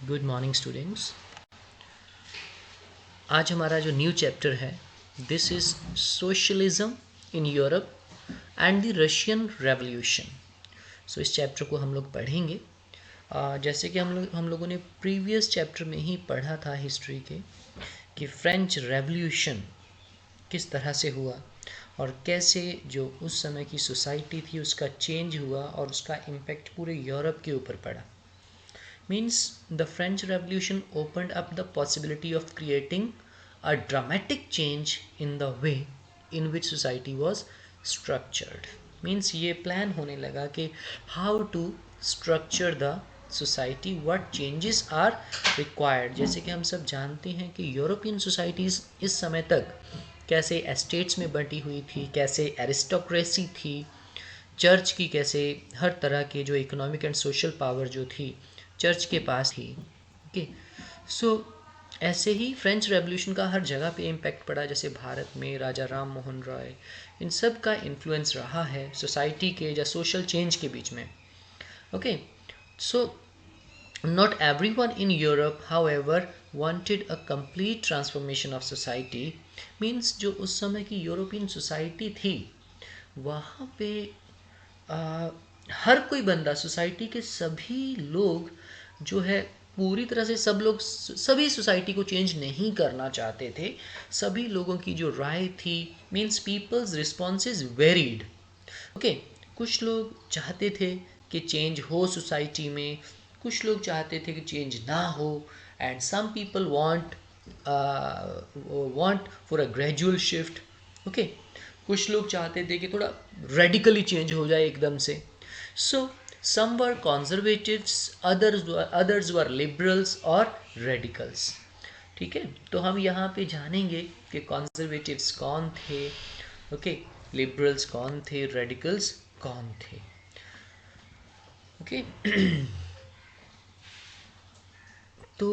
Good morning students. आज हमारा जो न्यू चैप्टर है this is socialism in Europe and the Russian revolution. So इस चैप्टर को हम लोग पढ़ेंगे। जैसे कि हम लोगों ने प्रीवियस चैप्टर में ही पढ़ा था हिस्ट्री के कि फ्रेंच रेवोल्यूशन किस तरह से हुआ और कैसे जो उस समय की सोसाइटी थी उसका चेंज हुआ और उसका इम्पैक्ट पूरे यूरोप के ऊपर पड़ा। Means the French Revolution opened up the possibility of creating a dramatic change in the way in which society was structured. Means ये प्लान होने लगा कि how to structure the society, what changes are required। जैसे कि हम सब जानते हैं कि यूरोपियन सोसाइटीज़ इस समय तक कैसे एस्टेट्स में बंटी हुई थी, कैसे एरिस्टोक्रेसी थी, चर्च की कैसे हर तरह के जो इकोनॉमिक एंड सोशल पावर जो थी चर्च के पास थी। ओके, सो ऐसे ही फ्रेंच रेवोल्यूशन का हर जगह पे इम्पैक्ट पड़ा। जैसे भारत में राजा राम मोहन रॉय, इन सब का इन्फ्लुएंस रहा है सोसाइटी के या सोशल चेंज के बीच में। Okay, so not everyone in Europe however wanted a complete transformation of society। Means जो उस समय की यूरोपियन सोसाइटी थी वहाँ पे हर कोई बंदा, सोसाइटी के सभी लोग जो है पूरी तरह से सब लोग सभी सोसाइटी को चेंज नहीं करना चाहते थे। सभी लोगों की जो राय थी, means people's responses varied. Okay, कुछ लोग चाहते थे कि चेंज हो सोसाइटी में, कुछ लोग चाहते थे कि चेंज ना हो, and some people want for a gradual shift. Okay, कुछ लोग चाहते थे कि थोड़ा रेडिकली चेंज हो जाए एकदम से। सो some were conservatives, others were liberals और radicals। ठीक है, तो हम यहाँ पे जानेंगे कि conservatives कौन थे, ओके, liberals कौन थे, radicals कौन थे। ओके, तो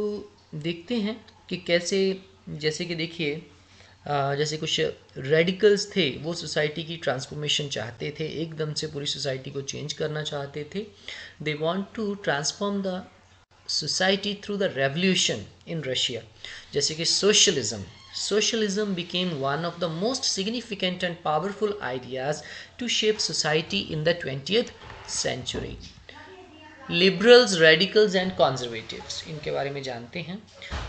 देखते हैं कि कैसे, जैसे कि देखिए जैसे कुछ रेडिकल्स थे, वो सोसाइटी की ट्रांसफॉर्मेशन चाहते थे, एकदम से पूरी सोसाइटी को चेंज करना चाहते थे। They want to transform the society through the revolution in Russia. जैसे कि socialism became one of the most significant and powerful ideas to shape society in the 20th century. Liberals, radicals and conservatives, इनके बारे में जानते हैं।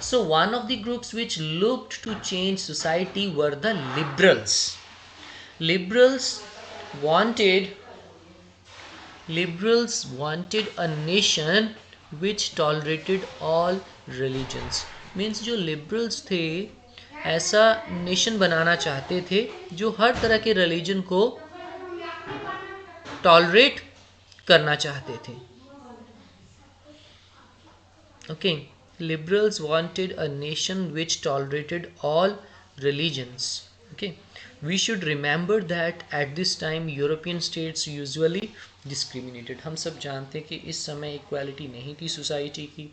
So one of the groups which looked to change society were the liberals. Liberals wanted a nation which tolerated all religions। Means जो liberals थे ऐसा nation बनाना चाहते थे जो हर तरह के रिलीजन को टॉलरेट करना चाहते थे। Okay, liberals wanted a nation which tolerated all religions। Okay, we should remember that at this time European states usually discriminated। हम सब जानते हैं कि इस समय इक्वालिटी नहीं थी सोसाइटी की,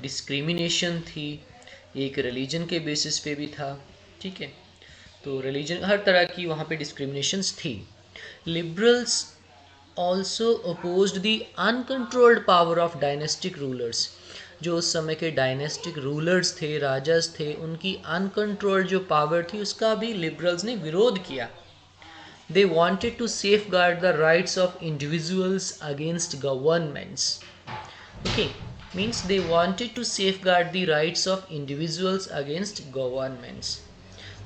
डिस्क्रिमिनेशन थी, एक रिलीजन के बेसिस पे भी था। ठीक है, तो रिलीजन हर तरह की वहाँ पे डिस्क्रिमिनेशंस थी। Liberals also opposed the uncontrolled power of dynastic rulers। जो उस समय के डायनेस्टिक रूलर्स थे, राजास थे, उनकी अनकंट्रोल्ड जो पावर थी उसका भी लिबरल्स ने विरोध किया। They wanted to safeguard the rights of individuals against governments. Okay, means they wanted to safeguard the rights of individuals against governments.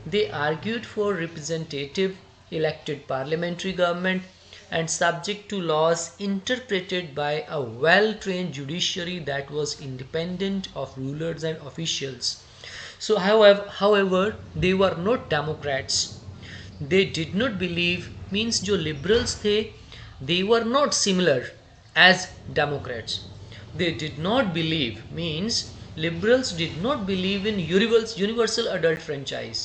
They argued for representative elected parliamentary government and subject to laws interpreted by a well-trained judiciary that was independent of rulers and officials। So however they were not democrats। They did not believe, means जो liberals थे they were not similar as democrats। They did not believe, means liberals did not believe in universal adult franchise,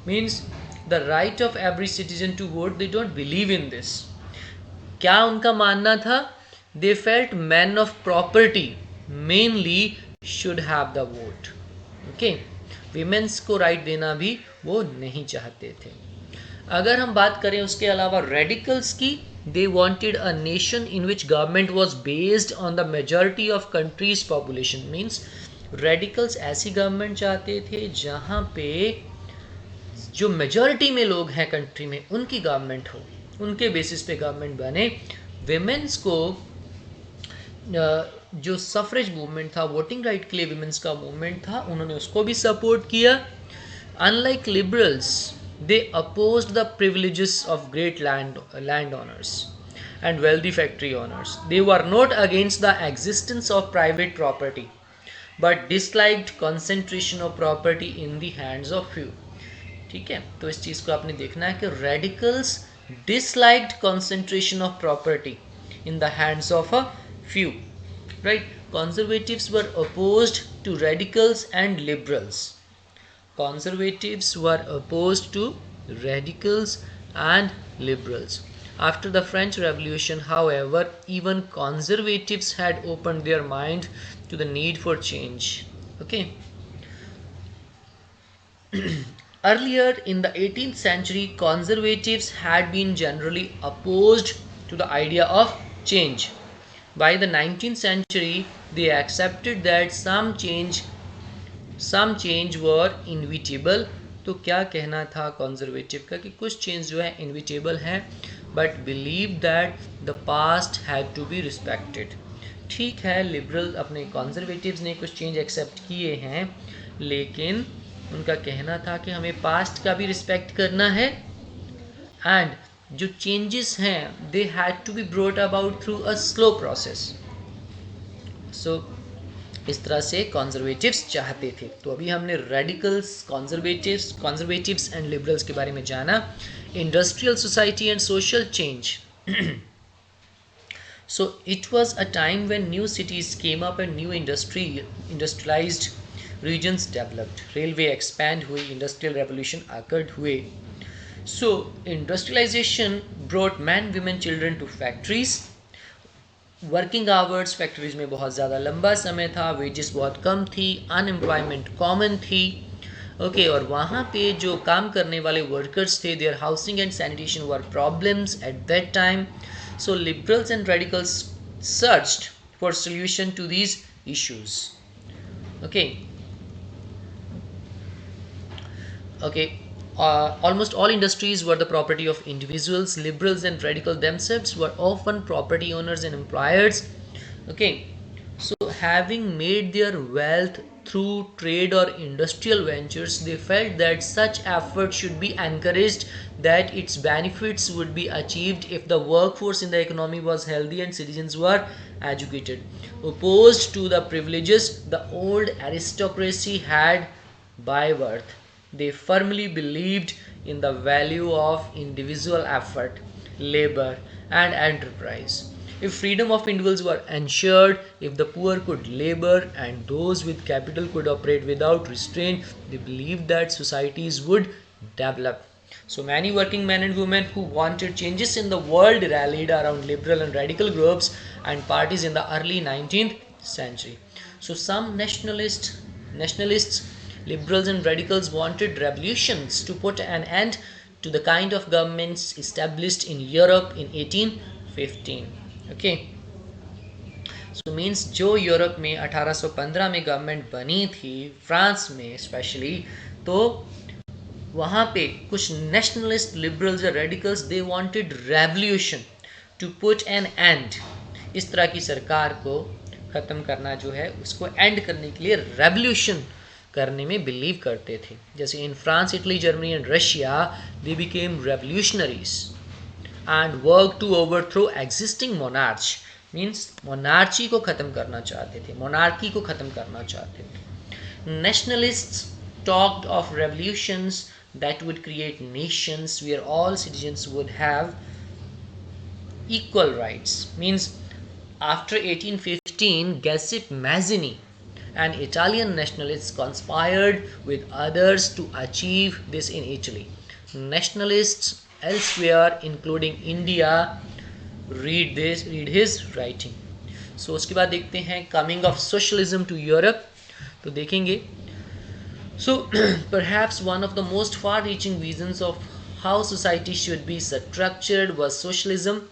means the right of every citizen to vote। They don't believe in this। क्या उनका मानना था? They felt man of property mainly should have the vote. Okay, women's को right देना भी वो नहीं चाहते थे। अगर हम बात करें उसके अलावा रेडिकल्स की, they wanted a nation in which government was based on the majority of country's population. Means radicals ऐसी गवर्नमेंट चाहते थे जहाँ पे जो मेजॉरिटी में लोग हैं कंट्री में उनकी गवर्नमेंट हो, उनके बेसिस पे गवर्नमेंट बने. विमेंस को जो सफरेज मूवमेंट था, वोटिंग राइट के लिए विमेंस का मूवमेंट था, उन्होंने उसको भी सपोर्ट किया. Unlike liberals, they opposed the privileges of great landowners and wealthy factory owners. They were not against the existence of private property, but disliked concentration of property in the hands of few. ठीक है, तो इस चीज़ को आपने देखना है कि radicals disliked concentration of property in the hands of a few, right? Conservatives were opposed to radicals and liberals. Conservatives were opposed to radicals and liberals. After the French Revolution, however, even conservatives had opened their mind to the need for change. Okay. Earlier in the 18th century, conservatives had been generally opposed to the idea of change. By the 19th century, they accepted that some change were inevitable. तो क्या कहना था conservative का कि कुछ change जो है inevitable है, but believe that the past had to be respected. ठीक है, लिबरल अपने कंजर्वेटिव्स ने कुछ चेंज एक्सेप्ट किए हैं, लेकिन उनका कहना था कि हमें पास्ट का भी रिस्पेक्ट करना है, एंड जो चेंजेस हैं they had to be brought about through a slow process. So इस तरह से कॉन्जर्वेटिव्स चाहते थे. तो अभी हमने रेडिकल्स, कॉन्जर्वेटिव्स एंड लिबरल्स के बारे में जाना. Industrial society and social change. So it was a time when new cities came up and new industrialised regions developed. Railway expand हुई, इंडस्ट्रियल रेवोल्यूशन अकर्ड हुए. So industrialisation brought man, women, children to factories. Working hours factories में बहुत ज़्यादा लंबा समय था, wages बहुत कम थी, अनएम्प्लॉयमेंट कॉमन थी. ओके, और वहाँ पे जो काम करने वाले वर्कर्स थे, their housing and sanitation were problems at that time. So liberals and radicals searched for solution to these issues. Okay. Almost all industries were the property of individuals. Liberals and radicals themselves were often property owners and employers. Okay, so having made their wealth through trade or industrial ventures, they felt that such effort should be encouraged, that its benefits would be achieved if the workforce in the economy was healthy and citizens were educated. Opposed to the privileges the old aristocracy had by birth, they firmly believed in the value of individual effort, labor, and enterprise. If freedom of individuals were ensured, if the poor could labor and those with capital could operate without restraint, they believed that societies would develop. So many working men and women who wanted changes in the world rallied around liberal and radical groups and parties in the early 19th century. So some nationalists, liberals and radicals wanted revolutions to put an end to the kind of governments established in Europe in 1815. Okay, so means जो Europe में 1815 में government बनी थी, France में specially, तो वहाँ पे कुछ नेशनलिस्ट, लिबरल्स और radicals, they wanted revolution to put an end. इस तरह की सरकार को ख़त्म करना जो है, उसको एंड करने के लिए रेवोल्यूशन करने में बिलीव करते थे. जैसे in France, Italy, Germany and Russia, they became revolutionaries and work to overthrow existing monarch. Means monarchy को ख़त्म करना चाहते थे, मोनार्की को ख़त्म करना चाहते थे. Nationalists talked of revolutions that would create nations where all citizens would have equal rights. Means after 1815, Giuseppe Mazzini, an Italian nationalist, conspired with others to achieve this in Italy. Nationalists elsewhere, including India, read his writing. So उसके बाद देखते हैं coming of socialism to Europe. तो देखेंगे. So perhaps one of the most far-reaching visions of how society should be structured was socialism.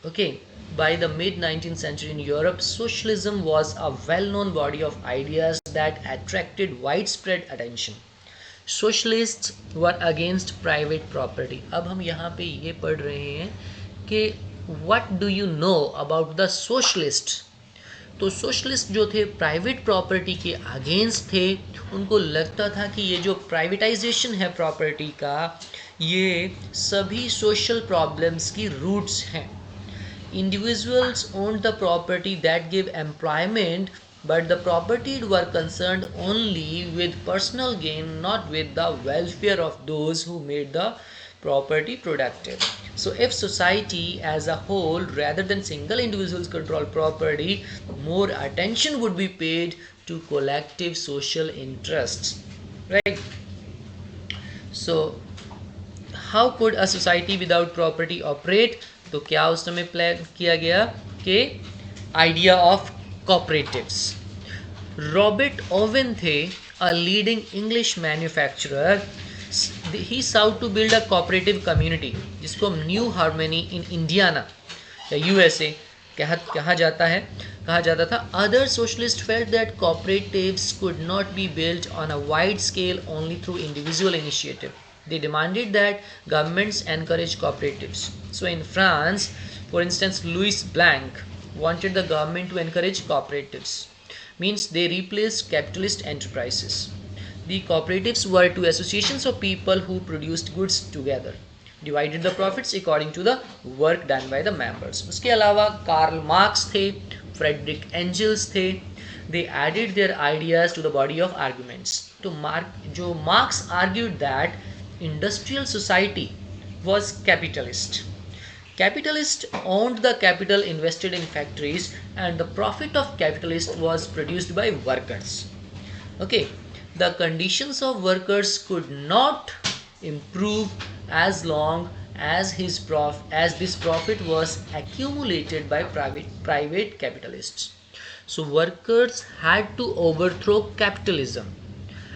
Okay, by the mid 19th century in Europe, socialism was a well-known body of ideas that attracted widespread attention. Socialists were against private property. अब हम यहाँ पे ये पढ़ रहे हैं कि what do you know about the socialists? तो सोशलिस्ट जो थे प्राइवेट प्रॉपर्टी के अगेंस्ट थे. उनको लगता था कि ये जो प्राइवेटाइजेशन है प्रॉपर्टी का, ये सभी सोशल प्रॉब्लम्स की रूट्स हैं. Individuals owned the property that gave employment, but the property were concerned only with personal gain, not with the welfare of those who made the property productive. So if society as a whole, rather than single individuals control property, more attention would be paid to collective social interests, right? So how could a society without property operate? तो क्या उस समय plan किया गया कि idea of cooperatives. Robert Owen थे a leading English manufacturer. He sought to build a cooperative community, जिसको हम न्यू हार्मनी इन इंडियाना या यूएसए कहा जाता था. Other socialist felt that cooperatives could not be built on a wide scale only through individual initiative. They demanded that governments encourage cooperatives. So in France, for instance, Louis Blanc wanted the government to encourage cooperatives. Means they replaced capitalist enterprises. The cooperatives were two associations of people who produced goods together, divided the profits according to the work done by the members. उसके अलावा Karl Marx थे, Frederick angels थे. They added their ideas to the body of arguments. तो Marx argued that industrial society was capitalist. Capitalists owned the capital invested in factories, and the profit of capitalists was produced by workers. Okay, the conditions of workers could not improve as long as this profit was accumulated by private capitalists. So workers had to overthrow capitalism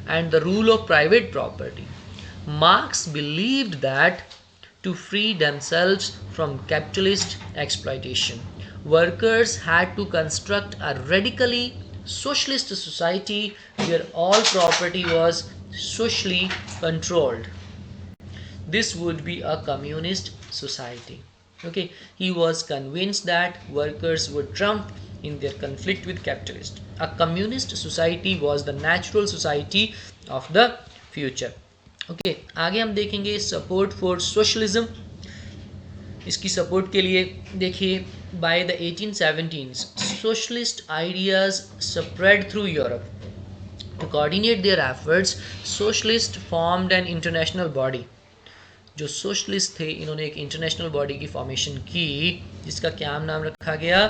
and the rule of private property. Marx believed that to free themselves from capitalist exploitation, workers had to construct a radically socialist society where all property was socially controlled. This would be a communist society. Okay, he was convinced that workers would trump in their conflict with capitalists. A communist society was the natural society of the future. Okay, आगे हम देखेंगे support for socialism. इसकी support के लिए देखिए, by the 1817s socialist ideas spread through Europe. To coordinate their efforts, socialist formed an international body. जो socialist थे, इन्होंने एक इंटरनेशनल बॉडी की फॉर्मेशन की, जिसका क्या नाम रखा गया,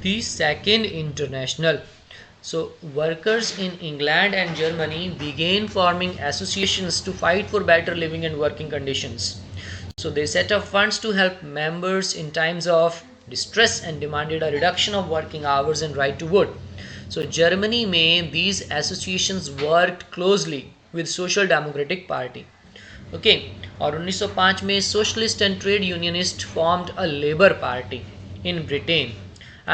the second international. So workers in England and Germany began forming associations to fight for better living and working conditions. So they set up funds to help members in times of distress and demanded a reduction of working hours and right to vote. So Germany में these associations worked closely with Social Democratic Party. Okay, और 1905 में Socialist and Trade Unionists formed a Labour Party in Britain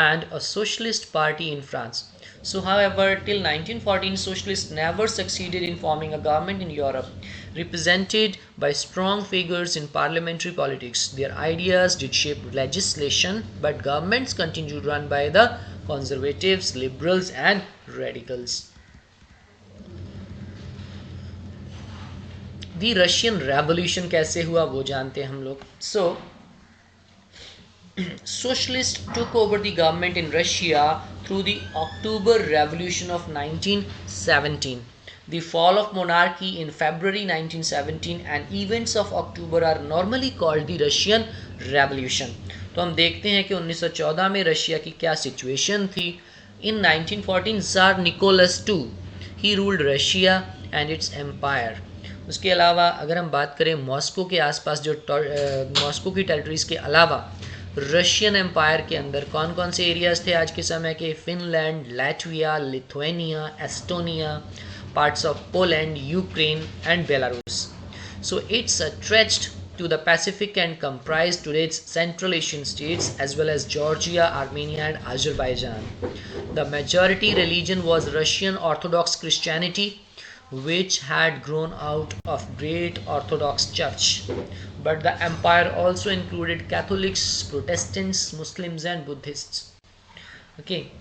and a Socialist Party in France. So however, till 1914, socialists never succeeded in forming a government in Europe, represented by strong figures in parliamentary politics. Their ideas did shape legislation, but governments continued run by the conservatives, liberals and radicals. The Russian Revolution कैसे हुआ वो जानते हैं हम लोग. So Socialists took over the government in Russia through the October Revolution of 1917. The fall of monarchy in February 1917 and events of October are normally called the Russian Revolution. तो हम देखते हैं कि 1914 में रशिया की क्या सिचुएशन थी. In 1914, Tsar Nicholas II, he ruled Russia and its empire. उसके अलावा अगर हम बात करें मॉस्को के आसपास जो मॉस्को की टेरिटरीज के अलावा रशियन एम्पायर के अंदर कौन कौन से एरियाज थे आज के समय के, Finland, Latvia, Lithuania, Estonia, parts of Poland, Ukraine and Belarus. So it stretched to the Pacific and comprised today's Central Asian states as well as Georgia, Armenia, and Azerbaijan. The majority religion was Russian Orthodox Christianity, which had grown out of Great Orthodox Church. But the empire also included Catholics, Protestants, Muslims, and Buddhists. Okay,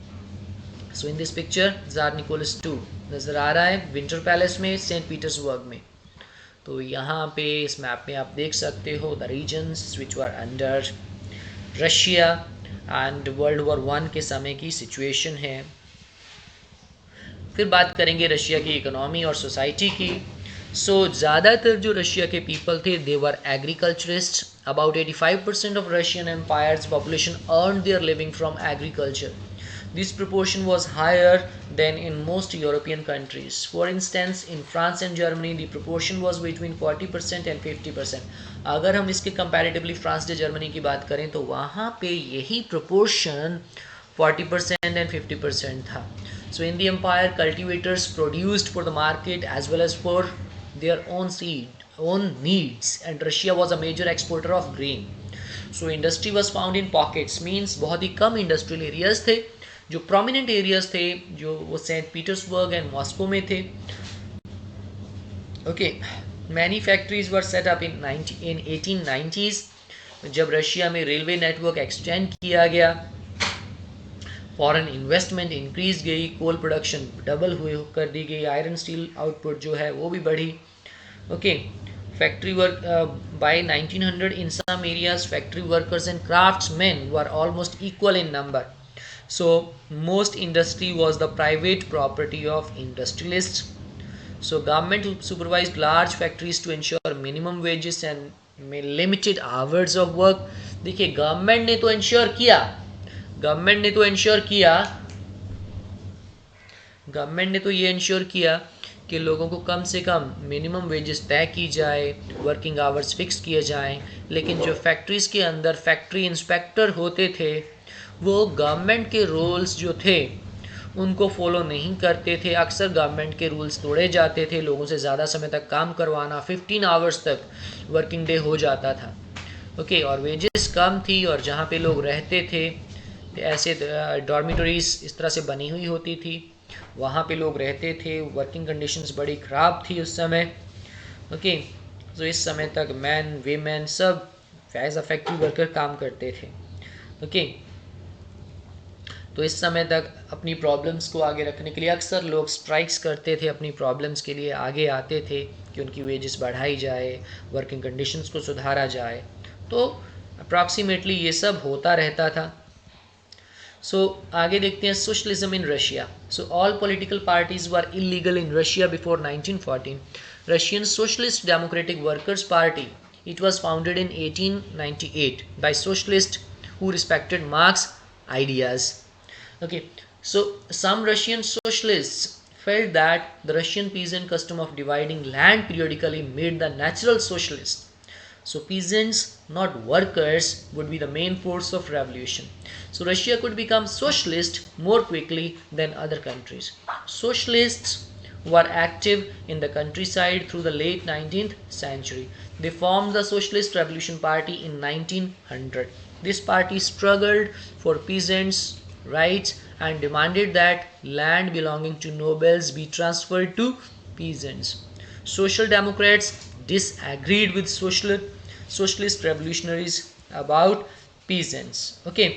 so in this picture Tsar Nicholas II नज़र आ रहा है winter palace में Saint Petersburg में. तो यहाँ पे इस map में आप देख सकते हो the reasons which were under Russia and world war 1 के समय की सिचुएशन है. फिर बात करेंगे रशिया की इकोनॉमी और सोसाइटी की. ज़्यादातर जो रशिया के पीपल थे they were agriculturist. About 85% of Russian empire's population earn their living from agriculture. This proportion was higher than in most European countries. For instance, in France and Germany, the proportion was between 40% and 50%. अगर हम इसके comparatively France या Germany की बात करें तो वहाँ पे यही proportion 40% and 50% था. So in the empire, cultivators produced for the market as well as for their own needs, and Russia was a major exporter of grain. So industry was found in pockets, means बहुत ही कम industrial areas थे. जो prominent areas थे जो वो Saint Petersburg and Moscow में थे. Okay, many factories were set up in 1890s जब Russia में रेलवे नेटवर्क एक्सटेंड किया गया. फॉरेन इन्वेस्टमेंट इंक्रीज गई, कोल प्रोडक्शन डबल हुए कर दी गई, आयरन स्टील आउटपुट जो है वो भी बढ़ी. Okay, factory work by 1900 in some areas factory workers and craftsman were almost equal in number. So most industry was the private property of industrialists. So government supervised large factories to ensure minimum wages and limited hours of work. देखिए government ने तो ensure किया ये ensure किया कि लोगों को कम से कम मिनिमम वेजेस तय की जाए, वर्किंग आवर्स फिक्स किए जाएं. लेकिन जो फैक्ट्रीज के अंदर फैक्ट्री इंस्पेक्टर होते थे वो गवर्नमेंट के रूल्स जो थे उनको फॉलो नहीं करते थे. अक्सर गवर्नमेंट के रूल्स तोड़े जाते थे. लोगों से ज़्यादा समय तक काम करवाना, 15 आवर्स तक वर्किंग डे हो जाता था. ओके, और वेजेस कम थी और जहाँ पे लोग रहते थे ऐसे डॉर्मिटरीज इस तरह से बनी हुई होती थी, वहाँ पे लोग रहते थे. वर्किंग कंडीशंस बड़ी ख़राब थी उस समय. ओके, तो इस समय तक मैन वीमेन सब एज अ फैक्ट्री वर्कर काम करते थे. ओके, तो इस समय तक अपनी प्रॉब्लम्स को आगे रखने के लिए अक्सर लोग स्ट्राइक्स करते थे, अपनी प्रॉब्लम्स के लिए आगे आते थे कि उनकी वेजेस बढ़ाई जाए, वर्किंग कंडीशंस को सुधारा जाए. तो अप्रॉक्सीमेटली ये सब होता रहता था. आगे देखते हैं socialism in Russia. All political parties were illegal in Russia before 1914. Russian socialist democratic workers party, it was founded in 1898 by socialist who respected Marx ideas. Okay, so some Russian socialists felt that the Russian peasant custom of dividing land periodically made the natural socialist. So peasants, not workers, would be the main force of revolution. So Russia could become socialist more quickly than other countries. Socialists were active in the countryside through the late 19th century. They formed the Socialist Revolution Party in 1900. This party struggled for peasants' rights and demanded that land belonging to nobles be transferred to peasants. Social Democrats disagreed with socialist revolutionaries about peasants. Okay,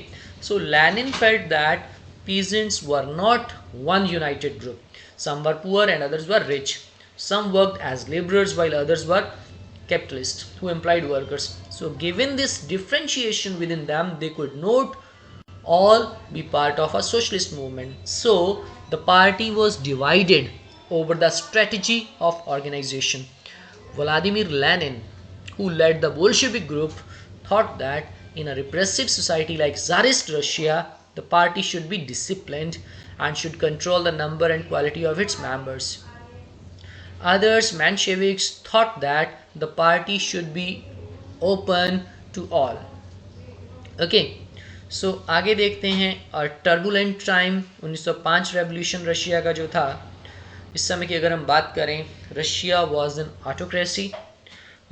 so Lenin felt that peasants were not one united group. Some were poor and others were rich. Some worked as laborers while others were capitalists who employed workers. So given this differentiation within them, they could not all be part of a socialist movement. So the party was divided over the strategy of organization. Vladimir Lenin, who led the Bolshevik group, thought that in a repressive society like Tsarist Russia, the party should be disciplined and should control the number and quality of its members. Others, Mensheviks, thought that the party should be open to all. Okay, आगे देखते हैं. और turbulent time 1905 revolution Russia का जो था, इस समय की अगर हम बात करें, Russia was an autocracy.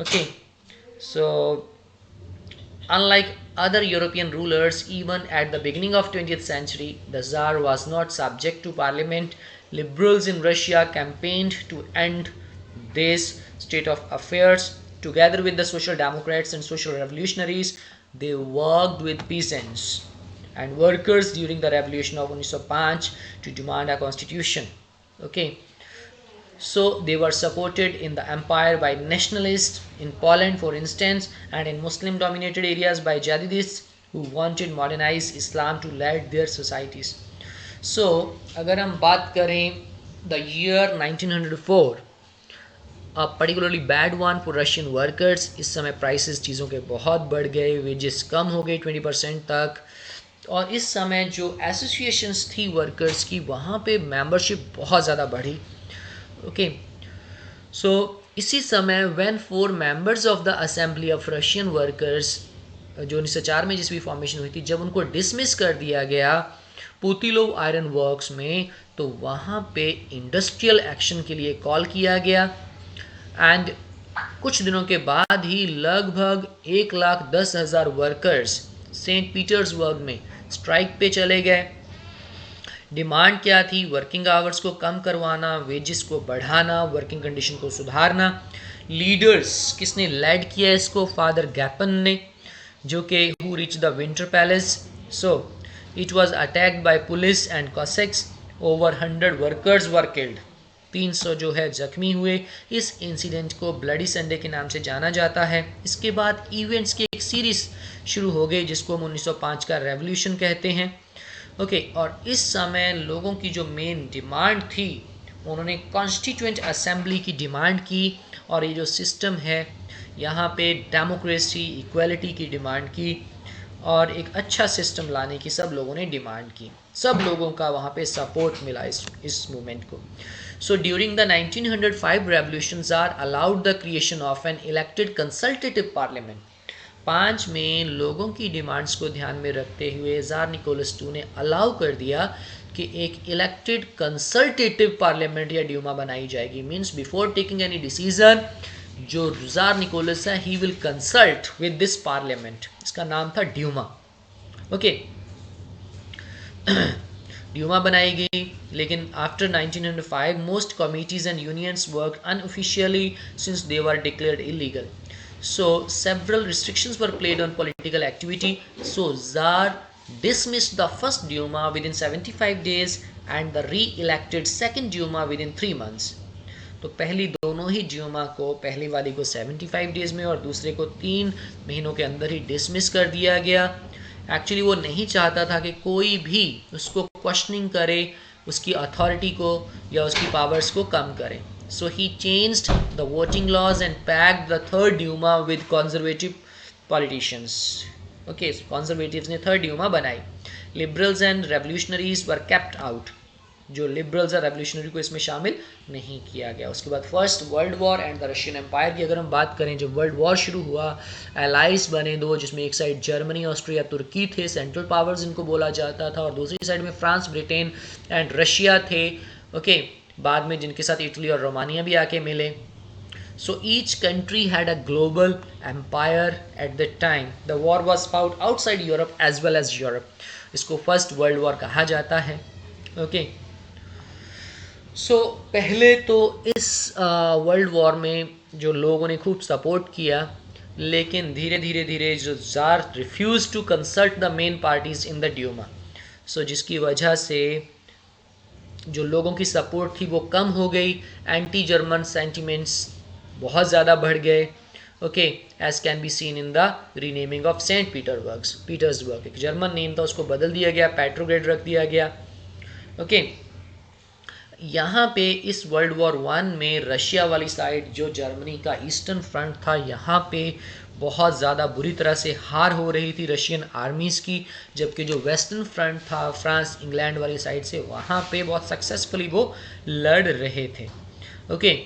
Okay, So unlike other European rulers, even at the beginning of 20th century, the Tsar was not subject to parliament. Liberals in Russia campaigned to end this state of affairs. Together with the Social Democrats and Social Revolutionaries, they worked with peasants and workers during the revolution of 1905 to demand a constitution. Okay, so they were supported in the empire by nationalists in Poland, for instance, and in Muslim dominated areas by jihadists who wanted modernized Islam to lead their societies. So अगर हम बात करें the year 1904, a particularly bad one for Russian workers. इस समय prices चीज़ों के बहुत बढ़ गए, wages कम हो गए 20% तक, और इस समय जो एसोसिएशंस थी वर्कर्स की वहाँ पे मेंबरशिप बहुत ज़्यादा बढ़ी. ओके, सो इसी समय when 4 members of the assembly of Russian workers, जो 1904 में जिसकी फॉर्मेशन हुई थी, जब उनको डिसमिस कर दिया गया पुतिलोव आयरन वर्क्स में, तो वहाँ पे इंडस्ट्रियल एक्शन के लिए कॉल किया गया. एंड कुछ दिनों के बाद ही लगभग 1,10,000 वर्कर्स सेंट पीटर्सबर्ग में स्ट्राइक पे चले गए. डिमांड क्या थी? वर्किंग आवर्स को कम करवाना, वेजेस को बढ़ाना, वर्किंग कंडीशन को सुधारना. लीडर्स किसने लेड किया इसको? फादर गैपन ने, जो कि who reach the winter palace. So it was attacked by police and cos x. Over 100 workers were killed. 300 जो है जख्मी हुए. इस इंसिडेंट को ब्लडी संडे के नाम से जाना जाता है. इसके बाद इवेंट्स की एक सीरीज शुरू हो गई जिसको हम 1905 का रेवोल्यूशन कहते हैं. ओके, और इस समय लोगों की जो मेन डिमांड थी, उन्होंने कॉन्स्टिट्यूएंट असेंबली की डिमांड की, और ये जो सिस्टम है यहाँ पे डेमोक्रेसी, इक्वालिटी की डिमांड की, और एक अच्छा सिस्टम लाने की सब लोगों ने डिमांड की. सब लोगों का वहाँ पे सपोर्ट मिला इस मूवमेंट को. So during the 1905 revolution are allowed the creation of an elected consultative parliament. 5 में लोगों की डिमांड्स को ध्यान में रखते हुए ज़ार निकोलस II ने अलाउ कर दिया कि एक इलेक्टेड कंसल्टेटिव पार्लियामेंट या ड्यूमा बनाई जाएगी. Means before taking any decision, जो ज़ार निकोलस है he will consult with this parliament. इसका नाम था ड्यूमा. ओके, ड्यूमा बनाई गई. लेकिन after 1905 most committees and unions work unofficially since they were declared illegal. So several restrictions were placed on political activity. So Tsar dismissed the first Duma within 75 days and the re-elected second Duma within 3 months. तो पहली दोनों ही Dumas को, पहली वाली को 75 days में और दूसरे को 3 महीनों के अंदर ही डिसमिस कर दिया गया. एक्चुअली वो नहीं चाहता था कि कोई भी उसको क्वेश्चनिंग करे, उसकी अथॉरिटी को या उसकी पावर्स को कम करे. So he changed the voting laws and packed the third Duma with conservative politicians. Okay, so conservatives ने third Duma बनाई. Liberals and revolutionaries were kept out. जो liberals और revolutionary को इसमें शामिल नहीं किया गया. उसके बाद first world war and the Russian empire की अगर हम बात करें, जब वर्ल्ड वॉर शुरू हुआ, एलाइज बने दो, जिसमें एक साइड जर्मनी, ऑस्ट्रिया, तुर्की थे, सेंट्रल पावर्स इनको बोला जाता था, और दूसरी साइड में फ्रांस, ब्रिटेन एंड रशिया थे. ओके, बाद में जिनके साथ इटली और रोमानिया भी आके मिले. So each country had a global empire at the time. The war was fought outside Europe as well as Europe. इसको फर्स्ट वर्ल्ड वॉर कहा जाता है. ओके, सो पहले तो इस वर्ल्ड वॉर में जो लोगों ने खूब सपोर्ट किया, लेकिन धीरे धीरे धीरे जो Tsar refuse to consult the main parties in the Duma. So जिसकी वजह से जो लोगों की सपोर्ट थी वो कम हो गई. एंटी जर्मन सेंटिमेंट्स बहुत ज़्यादा बढ़ गए. Okay, as can be seen in the renaming of Saint Petersburg. एक जर्मन नेम था, उसको बदल दिया गया, पेट्रोग्रेड रख दिया गया. ओके, यहाँ पे इस वर्ल्ड वॉर 1 में रशिया वाली साइड, जो जर्मनी का ईस्टर्न फ्रंट था, यहाँ पे बहुत ज़्यादा बुरी तरह से हार हो रही थी रशियन आर्मीज़ की. जबकि जो वेस्टर्न फ्रंट था फ्रांस, इंग्लैंड वाली साइड से, वहाँ पे बहुत सक्सेसफुली वो लड़ रहे थे. ओके,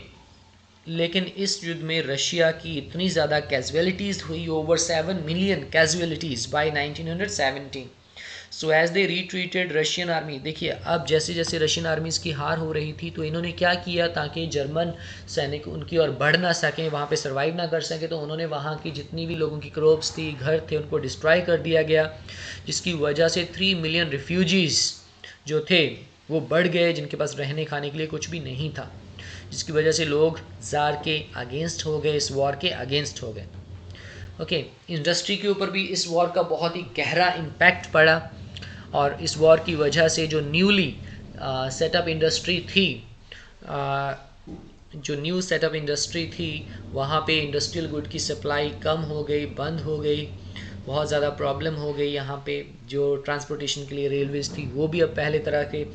लेकिन इस युद्ध में रशिया की इतनी ज़्यादा कैजुअलिटीज़ हुई, over 7 million casualties by 1917. So as they retreated Russian army, देखिए अब जैसे जैसे रशियन आर्मीज़ की हार हो रही थी तो इन्होंने क्या किया, ताकि जर्मन सैनिक उनकी ओर बढ़ ना सकें, वहाँ पे सर्वाइव ना कर सकें, तो उन्होंने वहाँ की जितनी भी लोगों की क्रॉप्स थी, घर थे, उनको डिस्ट्रॉय कर दिया गया, जिसकी वजह से 3 मिलियन रिफ्यूजीज़ जो थे वो बढ़ गए, जिनके पास रहने खाने के लिए कुछ भी नहीं था, जिसकी वजह से लोग ज़ार के अगेंस्ट हो गए, इस वॉर के अगेंस्ट हो गए। ओके, इंडस्ट्री के ऊपर भी इस वॉर का बहुत ही गहरा इम्पैक्ट पड़ा, और इस वॉर की वजह से जो न्यूली सेटअप इंडस्ट्री थी, जो न्यू सेटअप इंडस्ट्री थी, वहाँ पे इंडस्ट्रियल गुड की सप्लाई कम हो गई, बंद हो गई, बहुत ज़्यादा प्रॉब्लम हो गई। यहाँ पे जो ट्रांसपोर्टेशन के लिए रेलवेज़ थी वो भी अब पहले तरह के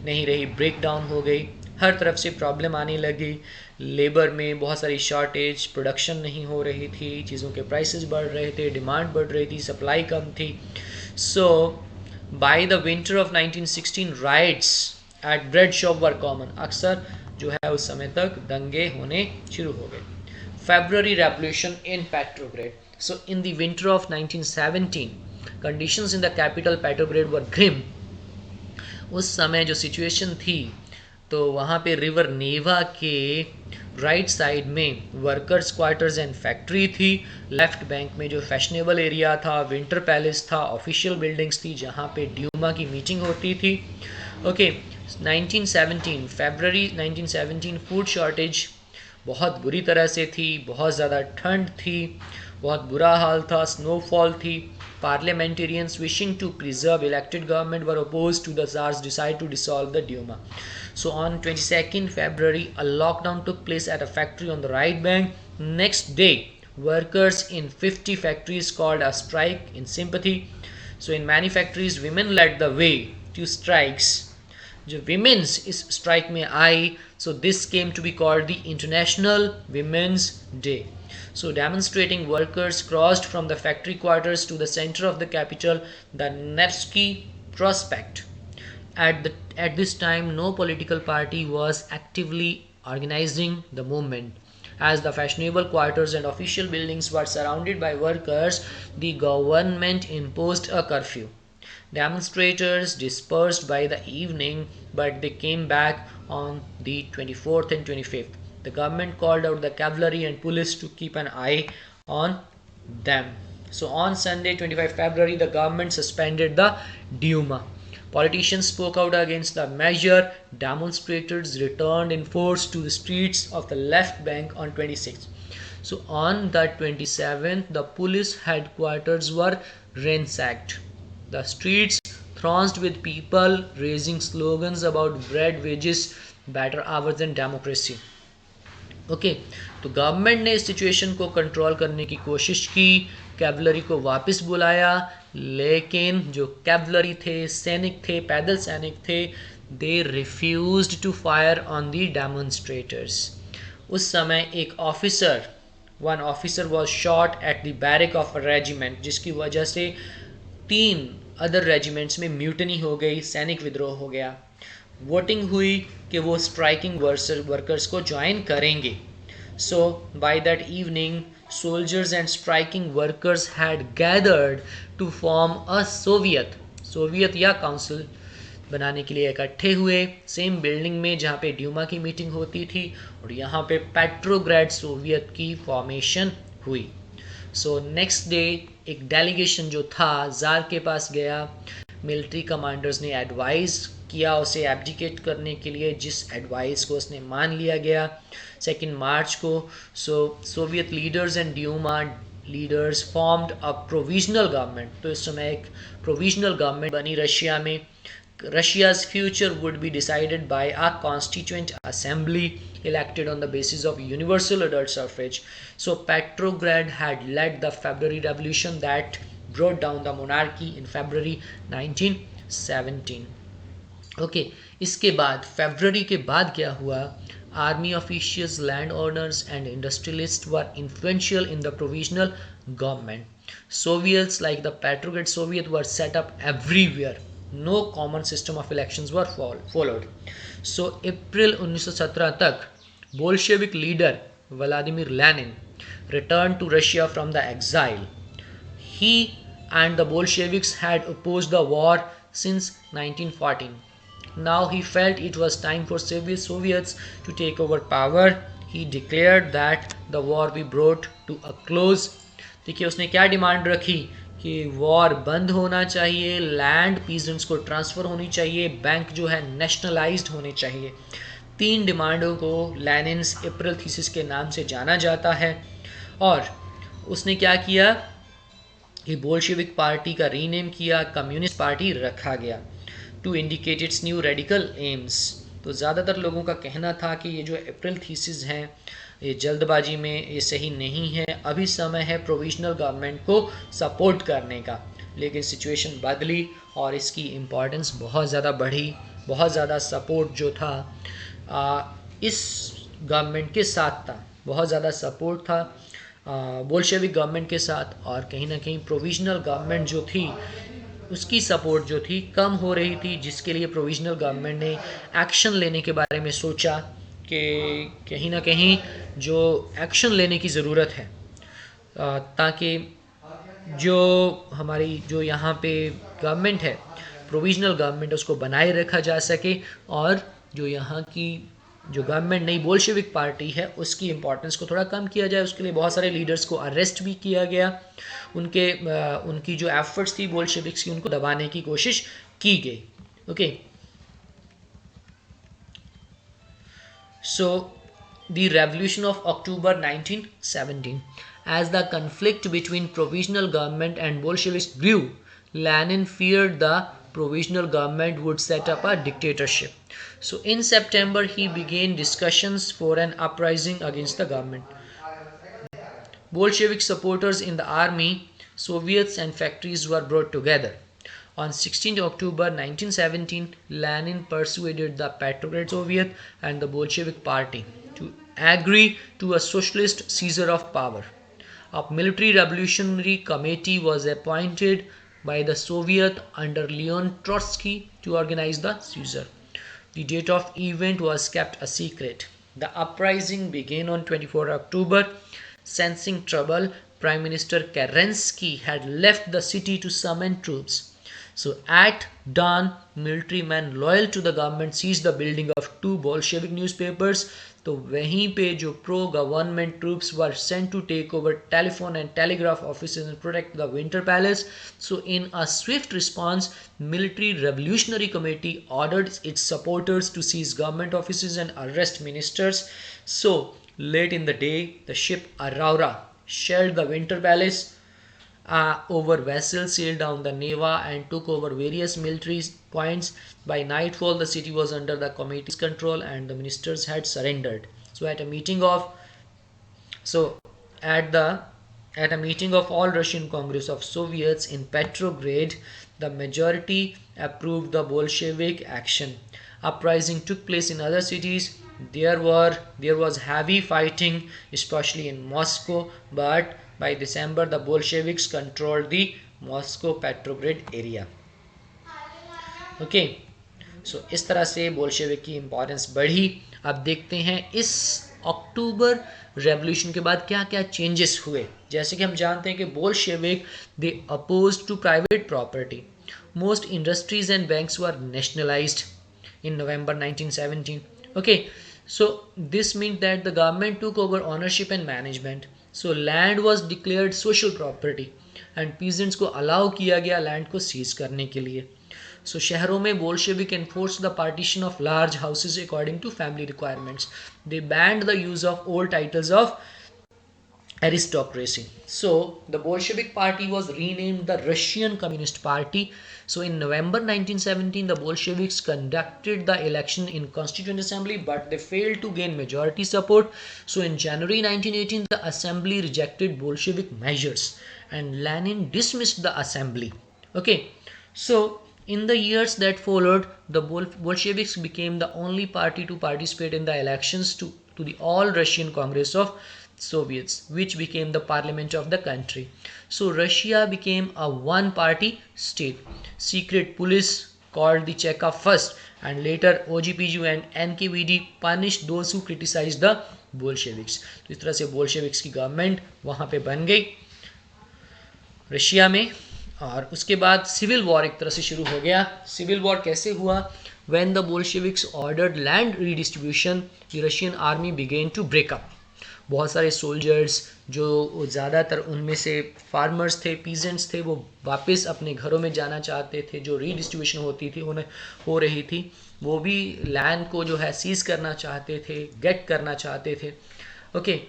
नहीं रही, ब्रेक डाउन हो गई, हर तरफ से प्रॉब्लम आने लगी, लेबर में बहुत सारी शॉर्टेज, प्रोडक्शन नहीं हो रही थी, चीज़ों के प्राइसेस बढ़ रहे थे, डिमांड बढ़ रही थी, सप्लाई कम थी। So by the winter of 1916 riots at bread shop were common, अक्सर जो है उस समय तक दंगे होने शुरू हो गए। February Revolution in Petrograd. So in the winter of 1917, conditions in the capital Petrograd were grim. उस समय जो सिचुएशन थी, तो वहाँ पे रिवर नेवा के राइट साइड में वर्कर्स क्वार्टर्स एंड फैक्ट्री थी, लेफ्ट बैंक में जो फैशनेबल एरिया था, विंटर पैलेस था, ऑफिशियल बिल्डिंग्स थी जहाँ पे ड्यूमा की मीटिंग होती थी। ओके, 1917 फरवरी 1917 फूड शॉर्टेज बहुत बुरी तरह से थी, बहुत ज़्यादा ठंड थी, बहुत बुरा हाल था, स्नोफॉल थी। Parliamentarians wishing to preserve elected government were opposed to the Tsar's decide to dissolve the Duma. So on 22nd February, a lockdown took place at a factory on the right bank. Next day, workers in 50 factories called a strike in sympathy. So in many factories, women led the way to strikes. जो women's इस strike में आई, so this came to be called the International Women's Day. So demonstrating workers crossed from the factory quarters to the center of the capital, the Nevsky Prospect. At this time, no political party was actively organizing the movement. As the fashionable quarters and official buildings were surrounded by workers, the government imposed a curfew. Demonstrators dispersed by the evening, but they came back on the 24th and 25th. The government called out the cavalry and police to keep an eye on them. So on Sunday, 25 February, the government suspended the Duma. Politicians spoke out against the measure. Demonstrators returned in force to the streets of the left bank on 26th. So on the 27th, the police headquarters were ransacked. The streets thronged with people raising slogans about bread, wages, better hours and democracy. Okay, तो government ने इस situation को control करने की कोशिश की, cavalry को वापस बुलाया, लेकिन जो कैवलरी थे, सैनिक थे, पैदल सैनिक थे, they refused to fire on the demonstrators. उस समय एक officer, one officer was shot at the barrack of a regiment, जिसकी वजह से 3 अदर रेजिमेंट्स में म्यूटनी हो गई, सैनिक विद्रोह हो गया. वोटिंग हुई कि वो स्ट्राइकिंग वर्कर्स को ज्वाइन करेंगे. So by that evening, soldiers and striking workers had gathered to form a soviet या काउंसिल बनाने के लिए इकट्ठे हुए, सेम बिल्डिंग में जहाँ पे ड्यूमा की मीटिंग होती थी, और यहाँ पे पेट्रोग्रेड सोवियत की फॉर्मेशन हुई. सो नेक्स्ट डे एक डेलीगेशन जो था ज़ार के पास गया. मिलिट्री कमांडर्स ने एडवाइस किया उसे एब्डिकेट करने के लिए, जिस एडवाइस को उसने मान लिया गया 2 मार्च को. So Soviet leaders and Duma leaders formed a provisional government. तो इस समय एक प्रोविजनल गवर्नमेंट बनी रशिया में. Russia's future would be decided by a constituent assembly elected on the basis of universal adult suffrage. So Petrograd had led the February Revolution that brought down the monarchy in February 1917. Okay, इसके बाद फरवरी के बाद क्या हुआ? Army officials, land owners and industrialist were influential in the provisional government. Soviets like the Petrograd Soviet were set up everywhere. No common system of elections were followed. So April 1917 तक Bolshevik leader Vladimir Lenin returned to Russia from the exile. He and the Bolsheviks had opposed the war since 1914. Now he felt it was time for Soviets to take over power. He declared that the war be brought to a close. देखिए उसने क्या demand रखी कि war बंद होना चाहिए, land peasants को transfer होनी चाहिए, बैंक जो है नेशनलाइज्ड होने चाहिए। तीन डिमांडों को लेनिन्स अप्रैल थीसिस के नाम से जाना जाता है। और उसने क्या किया कि बोल्शेविक पार्टी का रीनेम किया, कम्युनिस्ट पार्टी रखा गया to indicate its new radical aims. तो ज़्यादातर लोगों का कहना था कि ये जो अप्रैल थीसिस हैं ये जल्दबाजी में ये सही नहीं है, अभी समय है प्रोविजनल गवर्नमेंट को सपोर्ट करने का। लेकिन सिचुएशन बदली और इसकी इम्पोर्टेंस बहुत ज़्यादा बढ़ी, बहुत ज़्यादा सपोर्ट जो था इस गवर्नमेंट के साथ था, बहुत ज़्यादा सपोर्ट था बोल्शेविक गवर्नमेंट के साथ। और कहीं ना कहीं प्रोविजनल गवर्नमेंट जो थी उसकी सपोर्ट जो थी कम हो रही थी, जिसके लिए प्रोविजनल गवर्नमेंट ने एक्शन लेने के बारे में सोचा कि कहीं ना कहीं जो एक्शन लेने की ज़रूरत है ताकि जो हमारी जो यहाँ पे गवर्नमेंट है प्रोविजनल गवर्नमेंट उसको बनाए रखा जा सके, और जो यहाँ की जो गवर्नमेंट नई बोल्शेविक पार्टी है उसकी इम्पोर्टेंस को थोड़ा कम किया जाए। उसके लिए बहुत सारे लीडर्स को अरेस्ट भी किया गया, उनकी जो एफर्ट्स थी बोल्शेविक्स की उनको दबाने की कोशिश की गई। Okay, So, the Revolution of October 1917. As the conflict between Provisional Government and Bolsheviks grew, Lenin feared the Provisional Government would set up a dictatorship. So, in September, he began discussions for an uprising against the government. Bolshevik supporters in the army, Soviets, and factories were brought together. On 16 October 1917, Lenin persuaded the Petrograd Soviet and the Bolshevik Party to agree to a socialist seizure of power. A military revolutionary committee was appointed by the Soviet under Leon Trotsky to organize the seizure. The date of event was kept a secret. The uprising began on 24 October. Sensing trouble, Prime Minister Kerensky had left the city to summon troops. So at dawn, military men loyal to the government seized the building of two Bolshevik newspapers. तो वहीं पे जो pro government troops were sent to take over telephone and telegraph offices and protect the Winter Palace. So in a swift response, military revolutionary committee ordered its supporters to seize government offices and arrest ministers. So late in the day, the ship Aurora shelled the Winter Palace. Over vessels sailed down the Neva and took over various military points. By nightfall, the city was under the committee's control and the ministers had surrendered. So at a meeting of all Russian Congress of Soviets in Petrograd, the majority approved the Bolshevik action. Uprising took place in other cities. There was heavy fighting, especially in Moscow, but by December the Bolsheviks controlled the Moscow Petrograd area. Okay, so इस तरह से Bolshevik की importance बढ़ी। अब देखते हैं इस अक्टूबर revolution के बाद क्या क्या चेंजेस हुए। जैसे कि हम जानते हैं कि Bolshevik they opposed to private property, most industries and banks were nationalised in November 1917. Okay, so this meant that the government took over ownership and management. So land was declared social property and peasants को allow किया गया land को seize करने के लिए. So शहरों में Bolshevik enforced the partition of large houses according to family requirements. They banned the use of old titles of aristocracy. So the Bolshevik party was renamed the Russian Communist Party. So in November 1917, the Bolsheviks conducted the election in Constituent Assembly, but they failed to gain majority support. So in January 1918, the Assembly rejected Bolshevik measures and Lenin dismissed the Assembly. Okay, so in the years that followed, the Bolsheviks became the only party to participate in the elections to the All Russian Congress of Soviets, which became the parliament of the country. So Russia became a one-party state. Secret police called the Cheka first, and later OGPU and NKVD punished those who criticized the Bolsheviks. तो इस तरह से Bolsheviks की government वहाँ पे बन गई Russia में, और उसके बाद सिविल वॉर एक तरह से शुरू हो गया। सिविल वॉर कैसे हुआ? When the Bolsheviks ordered land redistribution the Russian army began to break up. बहुत सारे सोल्जर्स जो ज़्यादातर उनमें से फार्मर्स थे, पीजेंट्स थे, वो वापस अपने घरों में जाना चाहते थे। जो रीडिस्ट्रीब्यूशन होती थी उन्हें हो रही थी, वो भी लैंड को जो है सीज करना चाहते थे, गेट करना चाहते थे। ओके,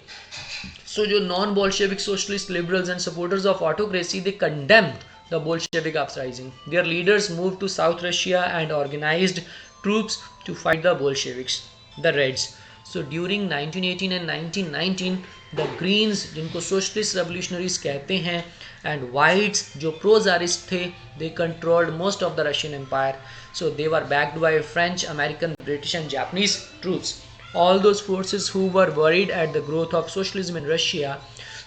so जो non-Bolshevik socialist liberals and supporters of autocracy, they condemned the Bolshevik uprising. Their leaders moved to South Russia and organized troops to fight the Bolsheviks, the Reds. So during 1918 and 1919, the Greens, जिनको socialist revolutionaries कहते हैं, and Whites, जो pro-czarist थे, they controlled most of the Russian Empire. So they were backed by French, American, British and Japanese troops. All those forces who were worried at the growth of socialism in Russia.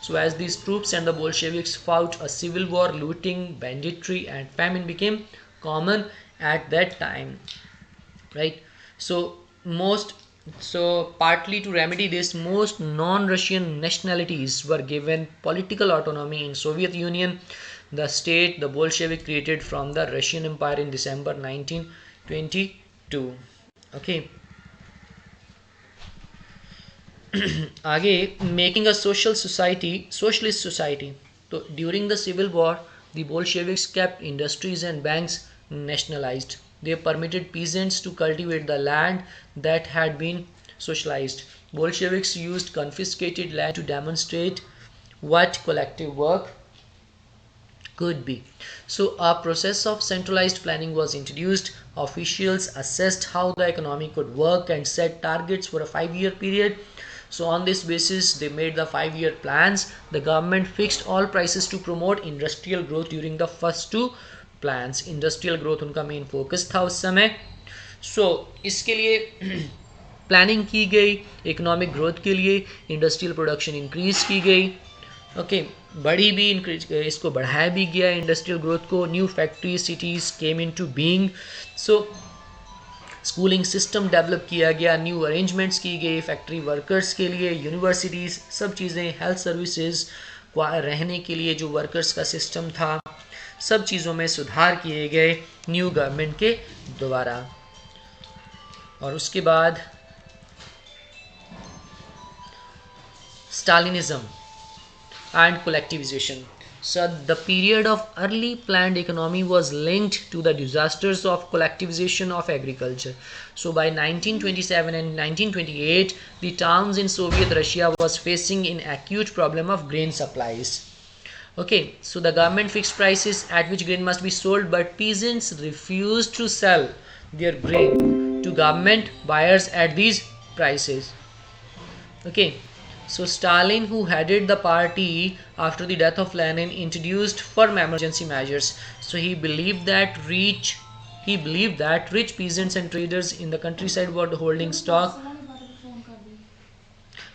So as these troops and the Bolsheviks fought a civil war, looting, banditry and famine became common at that time, right? So partly to remedy this, most non-Russian nationalities were given political autonomy in Soviet Union, the state the Bolshevik created from the Russian Empire in December 1922. Okay. आगे, making a social society, socialist society. तो during the civil war the Bolsheviks kept industries and banks nationalised. They permitted peasants to cultivate the land that had been socialized. Bolsheviks used confiscated land to demonstrate what collective work could be. So a process of centralized planning was introduced. Officials assessed how the economy could work and set targets for a 5-year period. So on this basis, they made the 5-year plans. The government fixed all prices to promote industrial growth during the first 2 plans. Industrial growth उनका main focus था उस समय. So इसके लिए planning की गई, economic growth के लिए इंडस्ट्रियल प्रोडक्शन इंक्रीज की गई। ओके, बढ़ी भी, इसको बढ़ाया भी गया इंडस्ट्रियल ग्रोथ को। New factory cities came into being. So schooling system develop किया गया, न्यू अरेंजमेंट्स की गई फैक्ट्री वर्कर्स के लिए, यूनिवर्सिटीज़, सब चीज़ें, हेल्थ सर्विसेज, रहने के लिए जो वर्कर्स का सिस्टम था, सब चीज़ों में सुधार किए गए न्यू गवर्नमेंट के द्वारा। और उसके बाद Stalinism and collectivization. So the period of early planned economy was linked to the disasters of collectivization of agriculture. So by 1927 and 1928, the towns in Soviet Russia was facing an acute problem of grain supplies. Okay, so the government fixed prices at which grain must be sold, but peasants refused to sell their grain to government buyers at these prices. Okay. So Stalin, who headed the party after the death of Lenin, introduced firm emergency measures. So he believed that rich peasants and traders in the countryside were holding stock.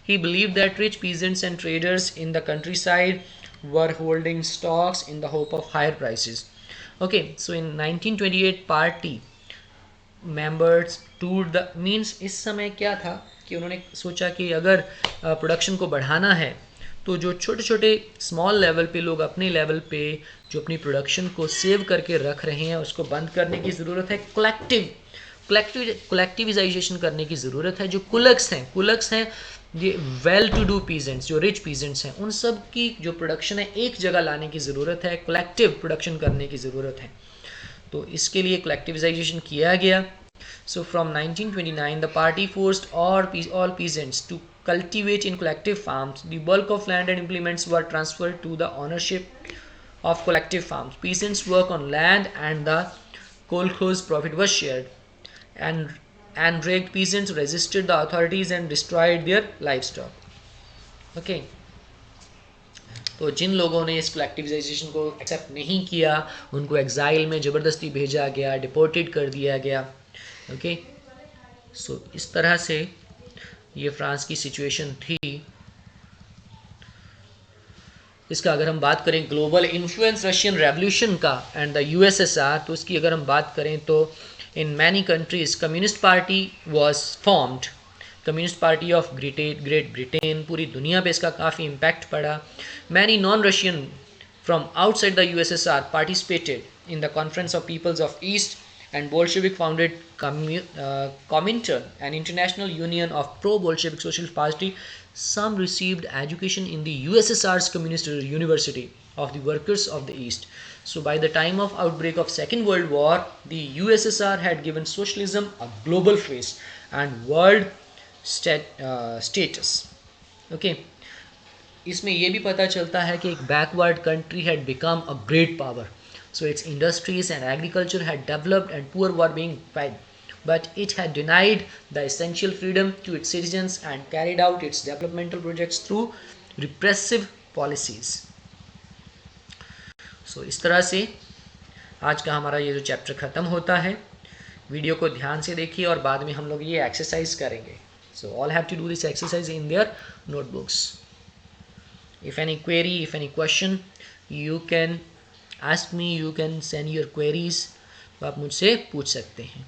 He believed that rich peasants and traders in the countryside were holding stocks in the hope of higher prices. Okay, so in 1928 party members toured the, means इस समय क्या था कि उन्होंने सोचा कि अगर production को बढ़ाना है तो जो छोटे छोटे स्मॉल लेवल पे लोग अपने लेवल पे जो अपनी प्रोडक्शन को सेव करके रख रहे हैं उसको बंद करने की ज़रूरत है। कलेक्टिविजाइजेशन करने की ज़रूरत है। जो कुलक्स हैं ये वेल टू डू पीजेंट्स, जो रिच पीजेंट्स हैं, उन सब की जो प्रोडक्शन है एक जगह लाने की ज़रूरत है, कलेक्टिव प्रोडक्शन करने की ज़रूरत है। तो इसके लिए कलेक्टिविजाइजेशन किया गया। So from 1929, the party forced all peasants to cultivate in collective farms. The bulk of land and implements were transferred to the ownership of collective farms. Peasants work on land and the kolkhoz profit was shared. And enraged peasants resisted the authorities and destroyed their livestock. Okay. तो जिन लोगों ने इस कलेक्टिविजाइजेशन को accept नहीं किया उनको exile में ज़बरदस्ती भेजा गया, डिपोर्टेड कर दिया गया। ओके, सो इस तरह से ये फ्रांस की सिचुएशन थी। इसका अगर हम बात करें ग्लोबल इन्फ्लुएंस रशियन रेवोल्यूशन का एंड द यूएसएसआर, तो इसकी अगर हम बात करें तो in many countries communist party was formed. Communist party of great Britain, पूरी दुनिया पे इसका काफ़ी इम्पैक्ट पड़ा। Many non Russian from outside the USSR participated in the Conference of Peoples of East, and Bolshevik founded Comintern, an international union of pro-Bolshevik Socialist Party. Some received education in the USSR's Communist University of the Workers of the East. So by the time of outbreak of Second World War, the USSR had given socialism a global face and world status. Okay. इसमें ये भी पता चलता है कि एक backward country had become a great power. So its industries and agriculture had developed and poor were being fed, but it had denied the essential freedom to its citizens and carried out its developmental projects through repressive policies. So इस तरह से आज का हमारा ये जो chapter ख़त्म होता है. वीडियो को ध्यान से देखिए और बाद में हम लोग ये एक्सरसाइज करेंगे. So all have to do this exercise in their notebooks. If any query, if any question, you can ask me, you can send your queries. आप मुझसे पूछ सकते हैं.